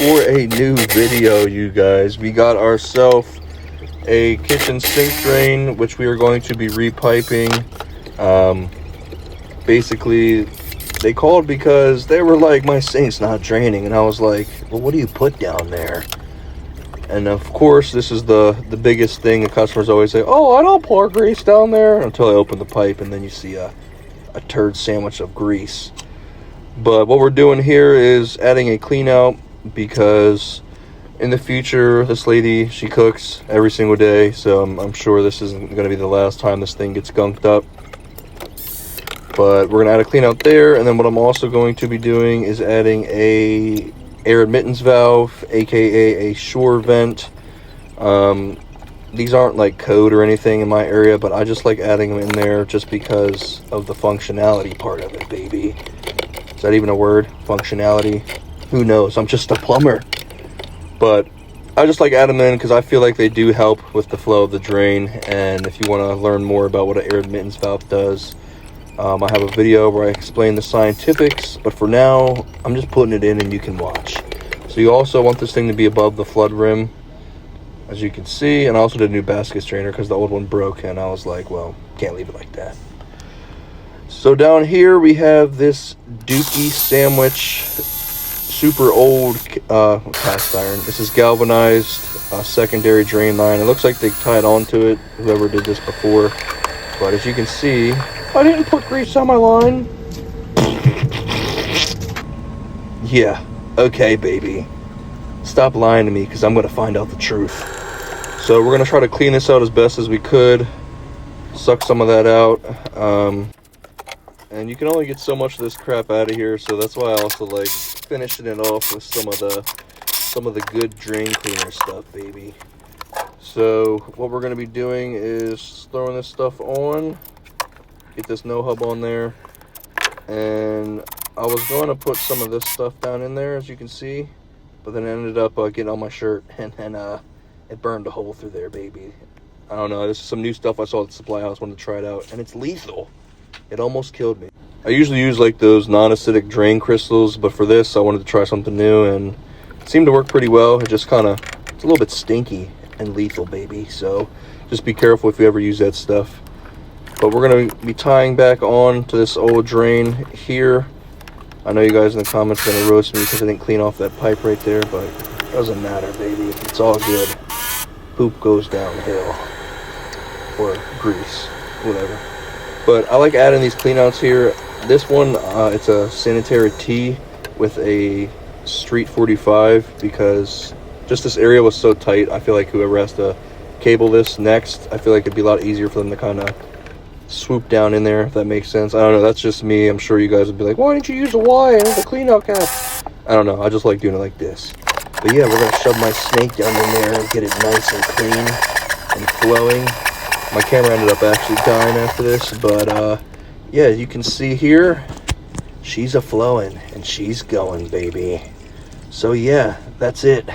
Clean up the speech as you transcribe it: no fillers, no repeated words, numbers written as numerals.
for a new video, you guys. We got ourselves a kitchen sink drain, which we are going to be repiping. Basically, they called because they were like, my sink's not draining, and I was like, well, what do you put down there? And of course, this is the biggest thing. The customers always say, oh, I don't pour grease down there, until I open the pipe and then you see a turd sandwich of grease. But what we're doing here is adding a clean out, because in the future, this lady, she cooks every single day, so I'm sure this isn't going to be the last time this thing gets gunked up. But we're going to add a clean out there, and then what I'm also going to be doing is adding a air admittance valve, aka a shore vent. These aren't like code or anything in my area, but I just like adding them in there just because of the functionality part of it, baby. Is that even a word? Functionality? Who knows? I'm just a plumber. But I just like adding them in because I feel like they do help with the flow of the drain. And if you want to learn more about what an air admittance valve does, I have a video where I explain the scientifics, but for now, I'm just putting it in and you can watch. So you also want this thing to be above the flood rim, as you can see. And I also did a new basket strainer because the old one broke, and I was like, well, can't leave it like that. So down here we have this Dookie Sandwich, super old cast iron. This is galvanized secondary drain line. It looks like they tied onto it, whoever did this before. But as you can see, I didn't put grease on my line. Yeah, okay, baby. Stop lying to me, because I'm going to find out the truth. So we're going to try to clean this out as best as we could. Suck some of that out. And you can only get so much of this crap out of here, so that's why I also like finishing it off with some of the good drain cleaner stuff, baby. So what we're going to be doing is throwing this stuff on. Get this no hub on there, and I was going to put some of this stuff down in there, as you can see, but then it ended up getting on my shirt, and it burned a hole through there, baby. I don't know, this is some new stuff I saw at the supply house, wanted to try it out, and it's lethal. It almost killed me. I usually use like those non-acidic drain crystals, but for this I wanted to try something new, and it seemed to work pretty well. It just it's a little bit stinky and lethal, baby, so just be careful if you ever use that stuff. But we're going to be tying back on to this old drain here. I know you guys in the comments are going to roast me because I didn't clean off that pipe right there, but it doesn't matter, baby. It's all good. Poop goes downhill. Or grease. Whatever. But I like adding these cleanouts here. This one, it's a sanitary tee with a Street 45, because just this area was so tight. I feel like whoever has to cable this next, I feel like it'd be a lot easier for them to kind of swoop down in there, if that makes sense. I don't know, that's just me. I'm sure you guys would be like, why didn't you use a wire and the clean out cap? I don't know, I just like doing it like this. But yeah, we're gonna shove my snake down in there and get it nice and clean and flowing. My camera ended up actually dying after this, but yeah, you can see here, she's a flowing and she's going, baby. So yeah, that's it.